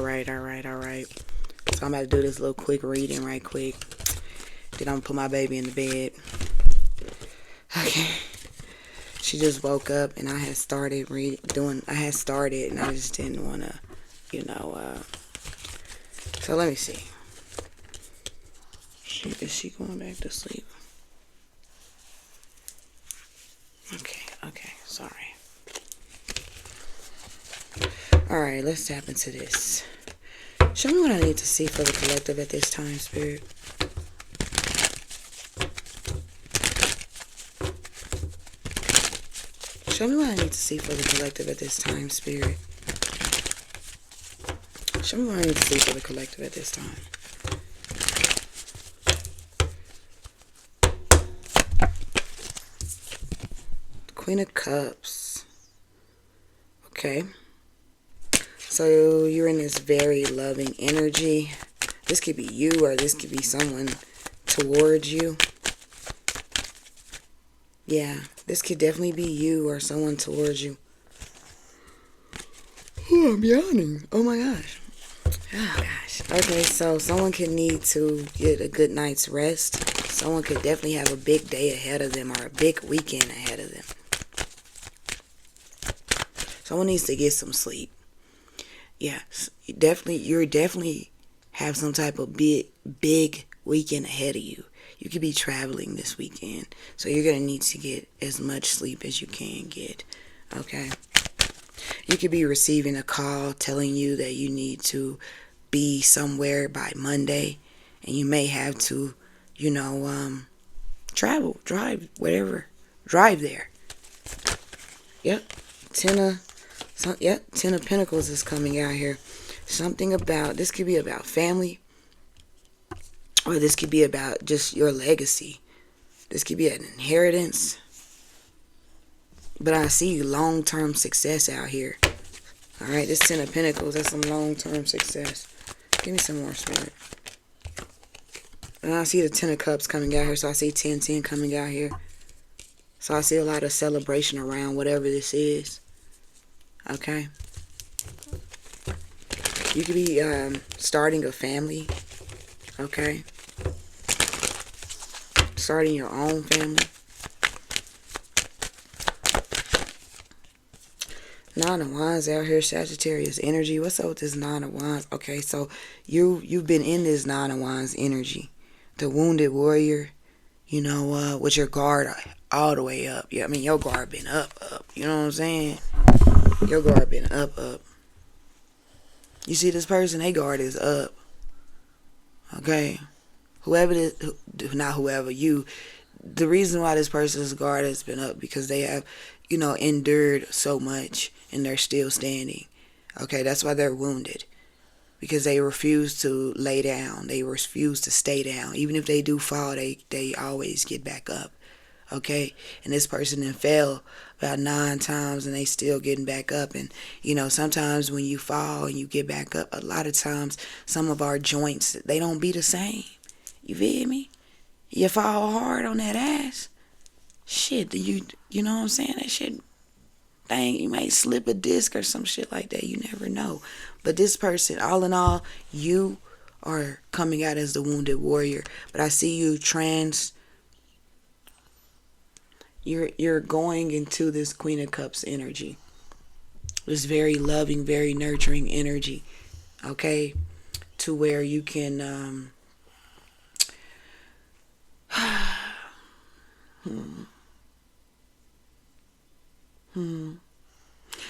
Alright, alright, alright. So I'm about to do this little quick reading right quick. Then I'm gonna put my baby in the bed. Okay. She just woke up and I had started and I just didn't wanna, so let me see. Is she going back to sleep? Okay, sorry. Alright, let's tap into this. Show me what I need to see for the collective at this time, Spirit. Show me what I need to see for the collective at this time, Spirit. Show me what I need to see for the collective at this time. Queen of Cups. Okay. So you're in this very loving energy. This could be you or this could be someone towards you. Yeah, this could definitely be you or someone towards you. Oh, I'm yawning. Oh my gosh. Oh gosh. Okay, so someone could need to get a good night's rest. Someone could definitely have a big day ahead of them or a big weekend ahead of them. Someone needs to get some sleep. Yes, you definitely have some type of big weekend ahead of you. You could be traveling this weekend, so you're going to need to get as much sleep as you can get, okay? You could be receiving a call telling you that you need to be somewhere by Monday, and you may have to, travel, drive, whatever. Drive there. Yep. Ten of Pentacles is coming out here. Something about, this could be about family, or this could be about just your legacy. This could be an inheritance. But I see long-term success out here. Alright, this Ten of Pentacles, that's some long-term success. Give me some more, Spirit. And I see the Ten of Cups coming out here, so I see 10-10 coming out here. So I see a lot of celebration around whatever this is. Okay. You could be starting a family. Okay. Starting your own family. Nine of Wands out here, Sagittarius energy. What's up with this Nine of Wands? Okay, so you've been in this Nine of Wands energy. The wounded warrior, with your guard all the way up. Yeah, I mean, your guard been up. You know what I'm saying? Your guard been up. You see this person, their guard is up. Okay? Whoever it is, not whoever, you. The reason why this person's guard has been up because they have, endured so much and they're still standing. Okay? That's why they're wounded. Because they refuse to lay down. They refuse to stay down. Even if they do fall, they always get back up. Okay? And this person then fell about 9 times and they still getting back up. And, sometimes when you fall and you get back up, a lot of times some of our joints, they don't be the same. You feel me? You fall hard on that ass. Shit, you know what I'm saying? That shit, dang, you may slip a disc or some shit like that. You never know. But this person, all in all, you are coming out as the wounded warrior. But I see you you're going into this Queen of Cups energy. This very loving, very nurturing energy. Okay? To where you can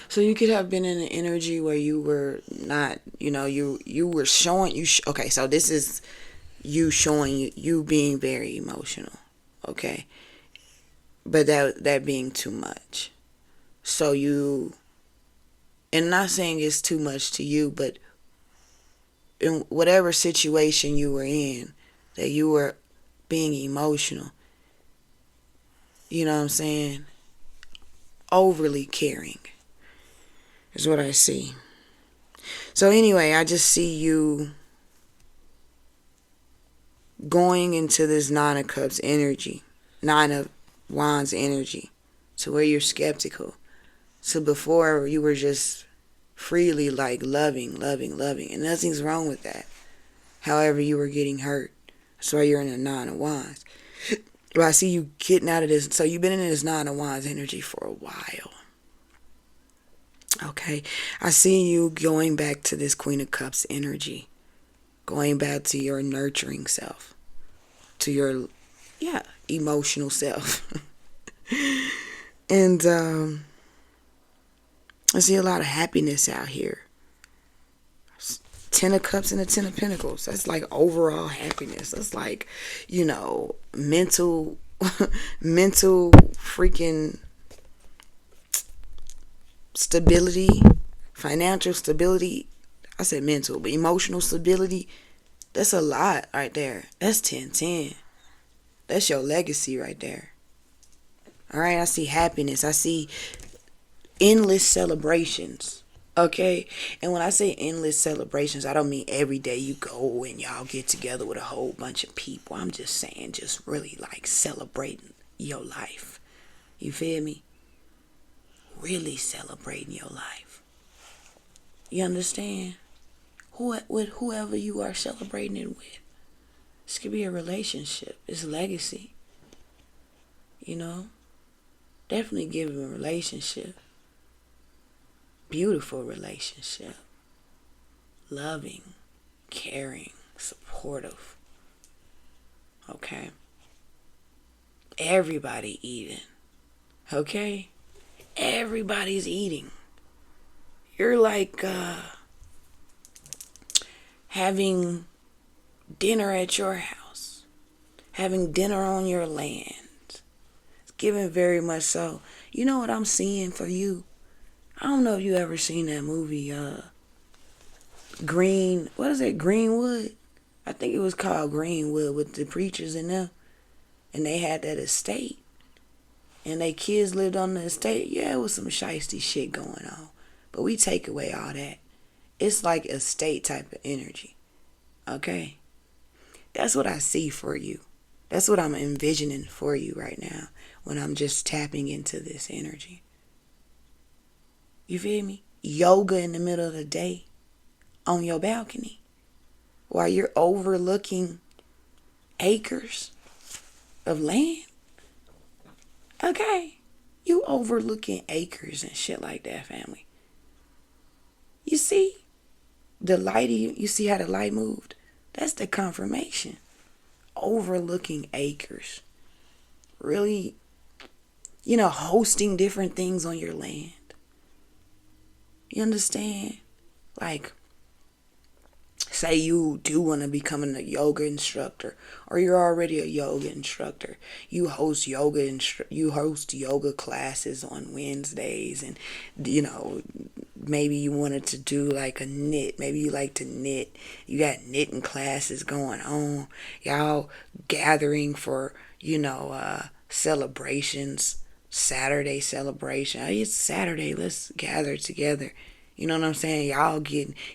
So you could have been in an energy where you were not, you were showing, okay, so this is you showing you being very emotional, okay? But that being too much. So and not saying it's too much to you, but in whatever situation you were in, that you were being emotional, you know what I'm saying? Overly caring is what I see. So anyway, I just see you going into this Nine of Cups energy, Nine of Wands energy, to where you're skeptical. So before you were just freely, like loving, loving, loving. And nothing's wrong with that. However, you were getting hurt. That's why you're in a Nine of Wands. Well, I see you getting out of this. So you've been in this Nine of Wands energy for a while. Okay. I see you going back to this Queen of Cups energy. Going back to your nurturing self. To your, emotional self. And I see a lot of happiness out here. Ten of Cups and the Ten of Pentacles. That's like overall happiness. That's like, mental freaking stability, financial stability. I said mental, but emotional stability. That's a lot right there. That's 10-10. That's your legacy right there. All right, I see happiness. I see endless celebrations. Okay, and when I say endless celebrations, I don't mean every day you go and y'all get together with a whole bunch of people. I'm just saying, just really like celebrating your life. You feel me? Really celebrating your life. You understand? With whoever you are celebrating it with. This could be a relationship. It's legacy. Definitely give him a relationship. Beautiful relationship. Loving, caring, supportive. Okay? Everybody eating. Okay? Everybody's eating. You're like having dinner at your house. Having dinner on your land. It's given very much so. You know what I'm seeing for you? I don't know if you ever seen that movie, Greenwood? I think it was called Greenwood with the preachers in them. And they had that estate. And they kids lived on the estate. Yeah, it was some shiesty shit going on. But we take away all that. It's like estate type of energy. Okay? That's what I see for you. That's what I'm envisioning for you right now when I'm just tapping into this energy. You feel me? Yoga in the middle of the day on your balcony while you're overlooking acres of land. Okay. You overlooking acres and shit like that, family. You see the light, you see how the light moved? That's the confirmation. Overlooking acres. Really, hosting different things on your land. You understand? Like, say you do want to become a yoga instructor, or you're already a yoga instructor. You host yoga classes on Wednesdays, and maybe you wanted to do like a knit. Maybe you like to knit. You got knitting classes going on. Y'all gathering for celebrations. Saturday celebration. Hey, it's Saturday. Let's gather together. You know what I'm saying?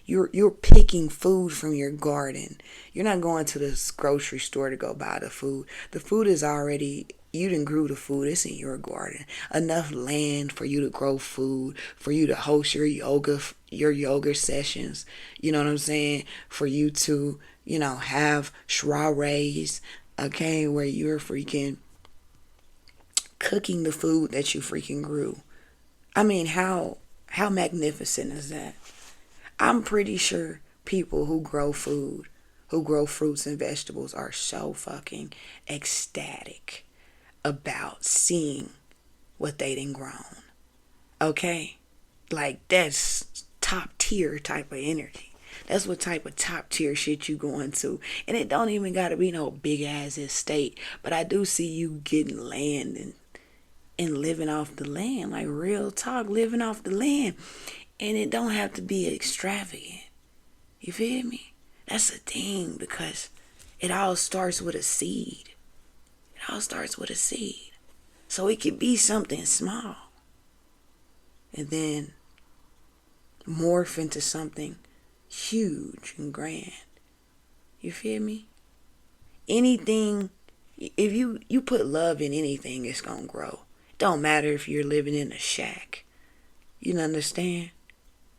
You're picking food from your garden. You're not going to the grocery store to go buy the food. The food is already, you done grew the food. It's in your garden. Enough land for you to grow food, for you to host your yoga sessions. You know what I'm saying? For you to, have soirees, okay, where you're freaking cooking the food that you freaking grew. I mean, how magnificent is that? I'm pretty sure people who grow food, who grow fruits and vegetables are so fucking ecstatic about seeing what they done grown. Okay? Like, that's top tier type of energy. That's what type of top tier shit you going to. And it don't even gotta be no big ass estate. But I do see you getting land and living off the land, like real talk, living off the land. And it don't have to be extravagant. You feel me? That's the thing, because it all starts with a seed. It all starts with a seed. So it could be something small and then morph into something huge and grand. You feel me? Anything, if you put love in anything, it's gonna grow. Don't matter if you're living in a shack. You understand?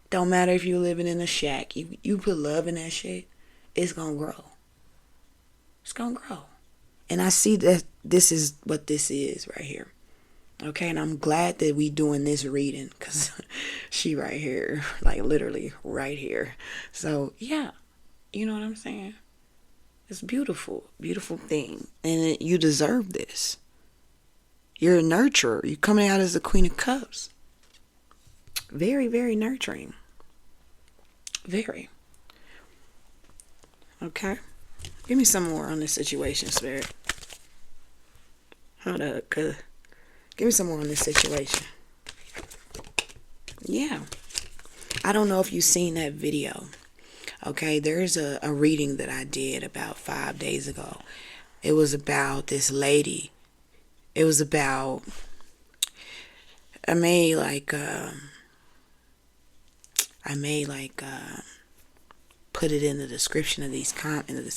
Don't matter if you're living in a shack. You put love in that shit, it's gonna grow. It's gonna grow. And I see that this is what this is right here. Okay, and I'm glad that we doing this reading, because she right here, like literally right here. So yeah, you know what I'm saying? It's beautiful, beautiful thing. And you deserve this. You're a nurturer. You're coming out as the Queen of Cups. Very, very nurturing. Very. Okay. Give me some more on this situation, Spirit. Hold up, cause give me some more on this situation. Yeah. I don't know if you've seen that video. Okay, there's a reading that I did about 5 days ago. It was about this lady. It was about, I made like put it in the description of this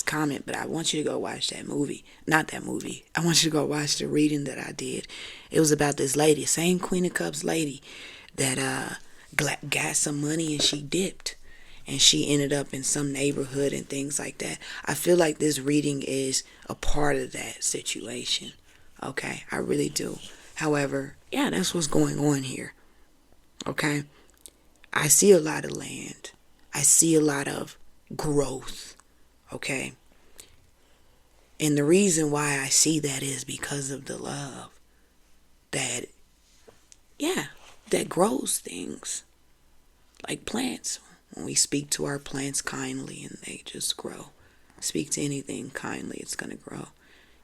comment, but I want you to go watch that movie. Not that movie. I want you to go watch the reading that I did. It was about this lady, same Queen of Cups lady, that got some money and she dipped. And she ended up in some neighborhood and things like that. I feel like this reading is a part of that situation. Okay, I really do. However, yeah, that's what's going on here. Okay, I see a lot of land. I see a lot of growth. Okay, and the reason why I see that is because of the love that, yeah, that grows things like plants. When we speak to our plants kindly and they just grow. Speak to anything kindly, it's going to grow.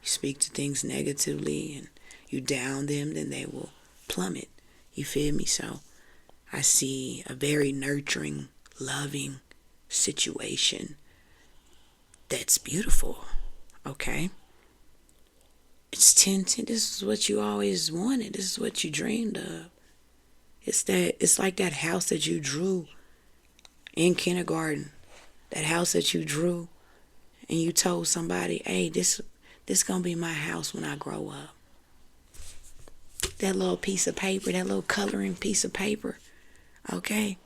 You speak to things negatively and you down them, then they will plummet. You feel me? So I see a very nurturing, loving situation that's beautiful. Okay? It's 10-10. This is what you always wanted. This is what you dreamed of. It's like that house that you drew in kindergarten, that house that you drew and you told somebody, hey, this gonna be my house when I grow up. That little piece of paper, that little coloring piece of paper, okay,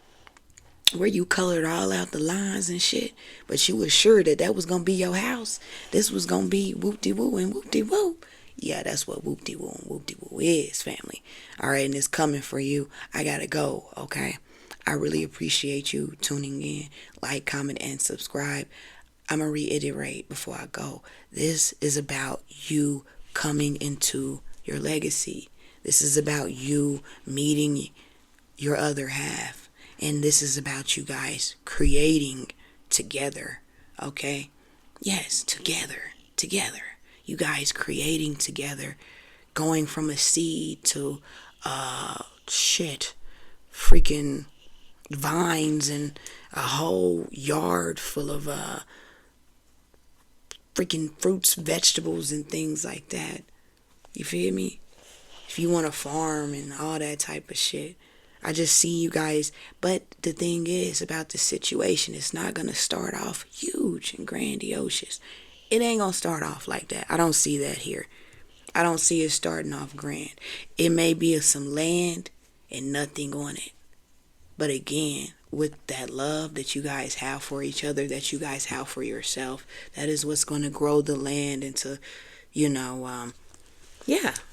where you colored all out the lines and shit, but you was sure that was gonna be your house. This was gonna be whoop-de-woo and whoop-de-woo. Yeah, that's what whoop-de-woo and whoop-de-woo is, family. All right, and it's coming for you. I gotta go, okay? I really appreciate you tuning in. Like, comment, and subscribe. I'm going to reiterate before I go. This is about you coming into your legacy. This is about you meeting your other half. And this is about you guys creating together. Okay? Yes, together. Together. You guys creating together. Going from a seed to, freaking vines and a whole yard full of freaking fruits, vegetables, and things like that. You feel me? If you want to farm and all that type of shit, I just see you guys. But the thing is about this situation, it's not gonna start off huge and grandiose. It ain't gonna start off like that. I don't see that here. I don't see it starting off grand. It may be some land and nothing on it. But again, with that love that you guys have for each other, that you guys have for yourself, that is what's going to grow the land into,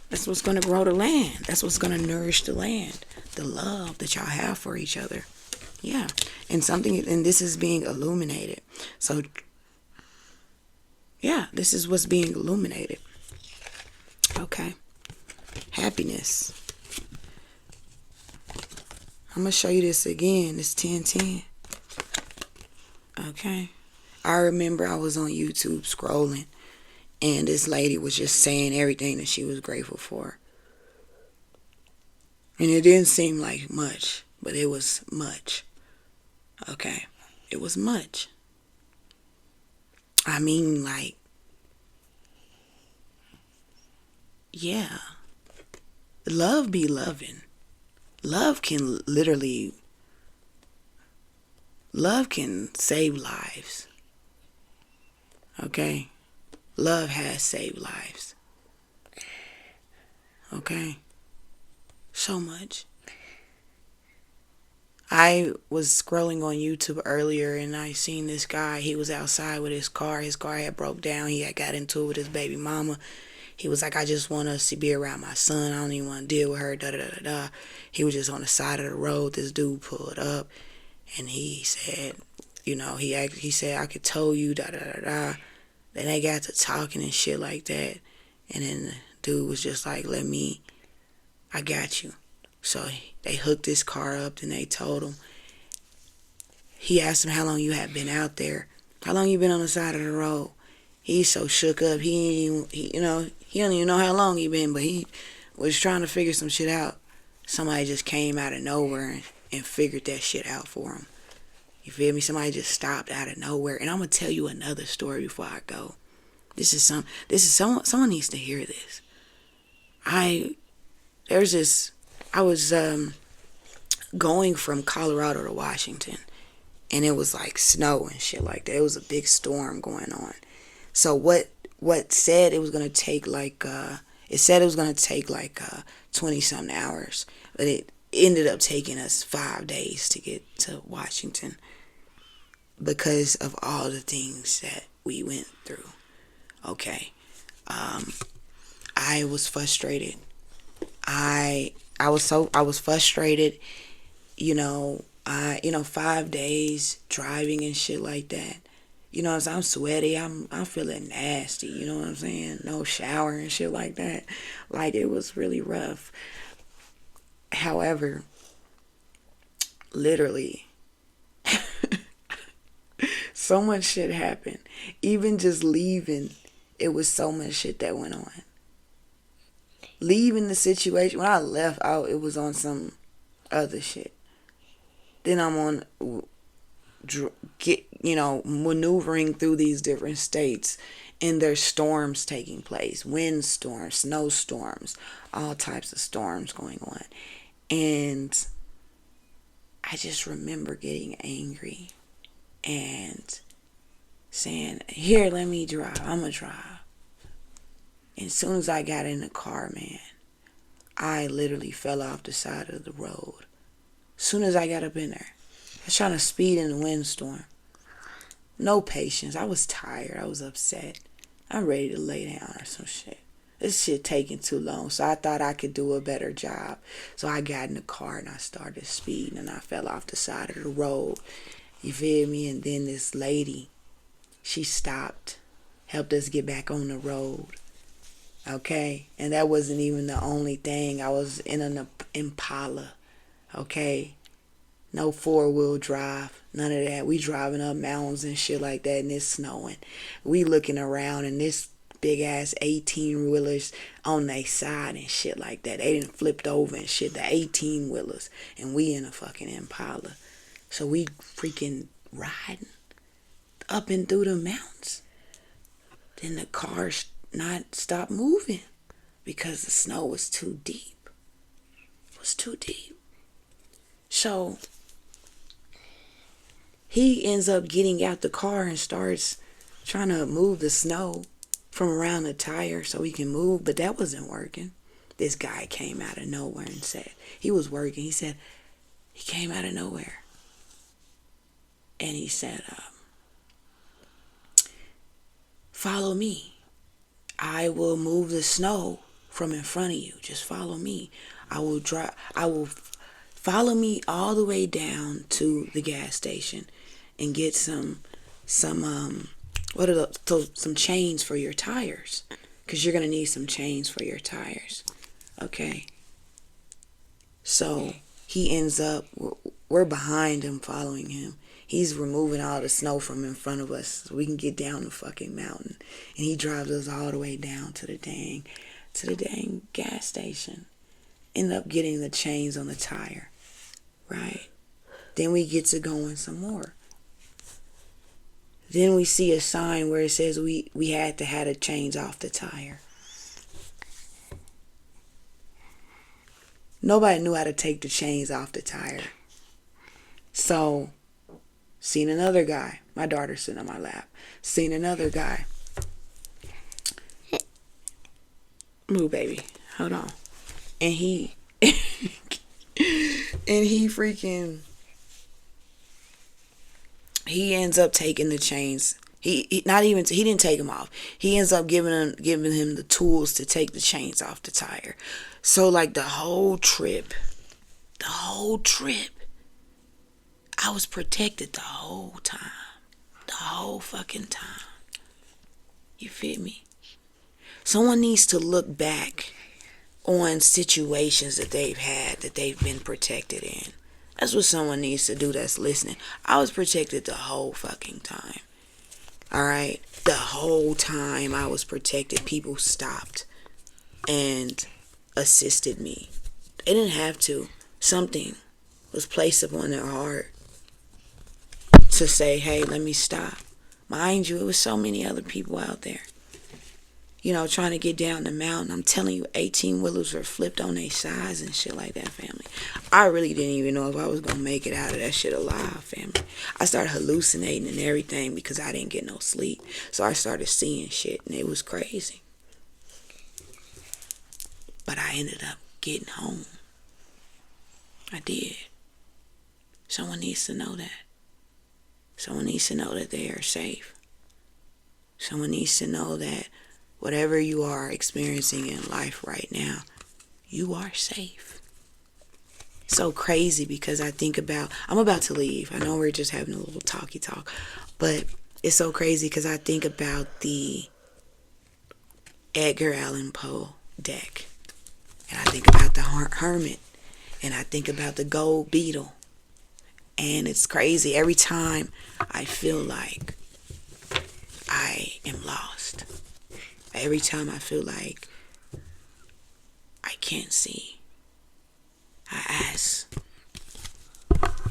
that's what's going to grow the land. That's what's going to nourish the land. The love that y'all have for each other. Yeah. And this is being illuminated. So, yeah, this is what's being illuminated. Okay. Happiness. I'm going to show you this again. It's 10-10. Okay. I remember I was on YouTube scrolling, and this lady was just saying everything that she was grateful for. And it didn't seem like much, but it was much. Okay. It was much. I mean, like, yeah. Love be loving. Love can save lives. Okay? Love has saved lives. Okay? So much. I was scrolling on YouTube earlier and I seen this guy. He was outside with his car. His car had broke down. He had got into it with his baby mama. He was like, I just want us to be around my son. I don't even want to deal with her. Da da da da da. He was just on the side of the road. This dude pulled up and he said, he said, I could tow you. Da da da da. Then they got to talking and shit like that. And then the dude was just like, I got you. So they hooked his car up and they told him. He asked him how long you had been out there. How long you been on the side of the road? He's so shook up. He don't even know how long he been, but he was trying to figure some shit out. Somebody just came out of nowhere and figured that shit out for him. You feel me? Somebody just stopped out of nowhere. And I'm gonna tell you another story before I go. Someone needs to hear this. I was going from Colorado to Washington, and it was like snow and shit like that. It was a big storm going on. So what said it was gonna take like 20 something hours, but it ended up taking us 5 days to get to Washington because of all the things that we went through. Okay, I was frustrated. I was frustrated. 5 days driving and shit like that. As I'm sweaty, I'm feeling nasty. You know what I'm saying? No shower and shit like that. Like, it was really rough. However, literally, so much shit happened. Even just leaving, it was so much shit that went on. Leaving the situation, when I left out, it was on some other shit. Then I'm on maneuvering through these different states, and there's storms taking place, wind storms, snowstorms, all types of storms going on. And I just remember getting angry and saying, here, let me drive. I'm gonna drive. And as soon as I got in the car, man, I literally fell off the side of the road. As soon as I got up in there, I was trying to speed in the windstorm. No patience. I was tired. I was upset. I'm ready to lay down or some shit. This shit taking too long. So I thought I could do a better job. So I got in the car and I started speeding and I fell off the side of the road. You feel me? And then this lady, she stopped, helped us get back on the road. Okay? And that wasn't even the only thing. I was in an Impala. Okay? No 4-wheel drive. None of that. We driving up mountains and shit like that, and it's snowing. We looking around, and this big ass 18-wheelers on their side and shit like that. They done flipped over and shit. The 18-wheelers. And we in a fucking Impala. So we freaking riding up and through the mountains. Then the car not stop moving because the snow was too deep. It was too deep. So he ends up getting out the car and starts trying to move the snow from around the tire so he can move, but that wasn't working. This guy came out of nowhere and said, he was working. He said, he came out of nowhere. And he said, follow me. I will move the snow from in front of you. Just follow me. I will follow me all the way down to the gas station and get some chains for your tires, because you're gonna need some chains for your tires. Okay. So he ends up, we're behind him, following him. He's removing all the snow from in front of us so we can get down the fucking mountain. And he drives us all the way down to the dang gas station. End up getting the chains on the tire. Right? Then we get to going some more. Then we see a sign where it says we had to have the chains off the tire. Nobody knew how to take the chains off the tire. So, seen another guy. My daughter's sitting on my lap. Seen another guy. Move, baby. Hold on. And he freaking he ends up taking the chains. He didn't take them off. He ends up giving him the tools to take the chains off the tire. So like the whole trip, I was protected the whole time. The whole fucking time. You feel me? Someone needs to look back on situations that they've had, that they've been protected in. That's what someone needs to do that's listening. I was protected the whole fucking time. Alright? The whole time I was protected, people stopped and assisted me. They didn't have to. Something was placed upon their heart to say, hey, let me stop. Mind you, it was so many other people out there, you know, trying to get down the mountain. I'm telling you, 18-wheelers were flipped on their sides and shit like that, family. I really didn't even know if I was going to make it out of that shit alive, family. I started hallucinating and everything because I didn't get no sleep. So I started seeing shit, and it was crazy. But I ended up getting home. I did. Someone needs to know that. Someone needs to know that they are safe. Someone needs to know that whatever you are experiencing in life right now, you are safe. So crazy because I think about, I'm about to leave. I know we're just having a little talky talk, but it's so crazy because I think about the Edgar Allan Poe deck. And I think about the Hermit. And I think about the gold beetle. And it's crazy. Every time I feel like I am lost. Every time I feel like I can't see, I ask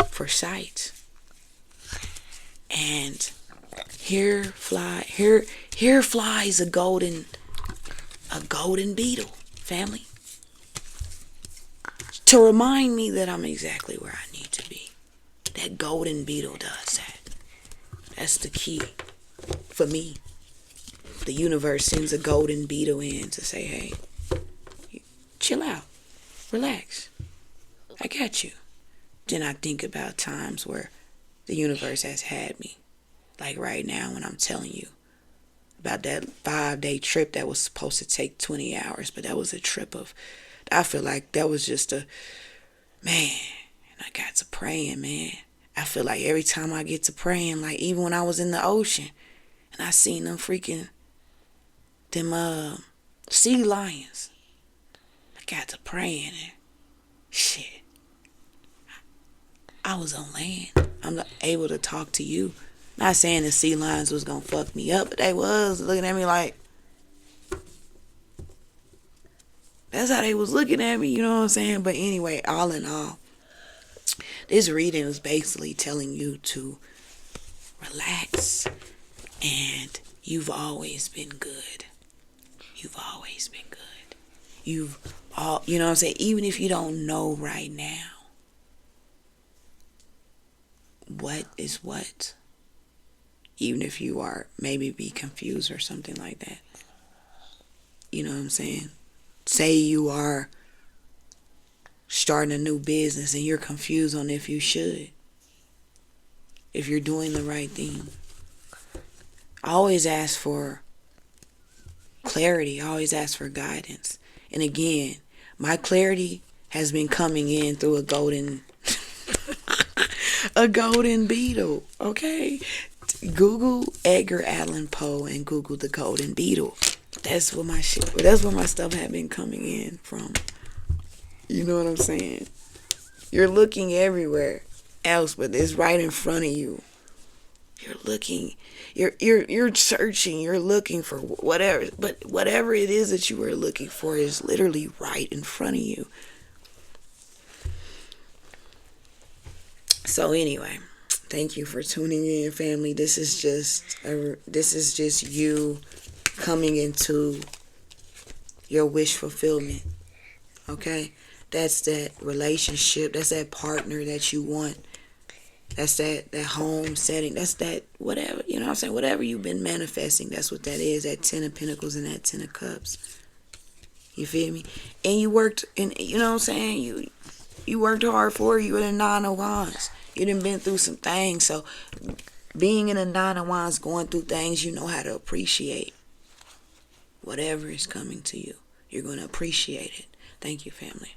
for sight. And here flies a golden beetle, family. To remind me that I'm exactly where I need to be. That golden beetle does that. That's the key for me. The universe sends a golden beetle in to say, hey, chill out, relax, I got you. Then I think about times where the universe has had me. Like right now when I'm telling you about that 5-day trip that was supposed to take 20 hours. But that was a trip of, I feel like that was just a, man, and I got to praying, man. I feel like every time I get to praying, like even when I was in the ocean and I seen them freaking, them sea lions, I got to praying and shit. I was on land. I'm able to talk to you. Not saying the sea lions was gonna fuck me up, but they was looking at me like, that's how they was looking at me, you know what I'm saying? But anyway, all in all, this reading is basically telling you to relax, and you've always been good. You've always been good. You know what I'm saying? Even if you don't know right now what is what, even if you are maybe be confused or something like that, you know what I'm saying? Say you are starting a new business and you're confused on if you should, if you're doing the right thing. I always ask for clarity. I always ask for guidance. And again, my clarity has been coming in through a golden beetle. Okay? Google Edgar Allan Poe and Google the golden beetle. That's where my stuff had been coming in from. You know what I'm saying? You're looking everywhere else, but it's right in front of you. You're looking, you're searching, you're looking for whatever, but whatever it is that you are looking for is literally right in front of you. So anyway, thank you for tuning in, family. This is just you coming into your wish fulfillment. Okay? That's that relationship. That's that partner that you want. That's that home setting. That's that whatever, you know what I'm saying? Whatever you've been manifesting, that's what that is. That 10 of Pentacles and that 10 of Cups. You feel me? And you worked, and you know what I'm saying? You worked hard for it. You were the 9 of Wands. You done been through some things. So being in a Nine of Wands, going through things, you know how to appreciate whatever is coming to you. You're going to appreciate it. Thank you, family.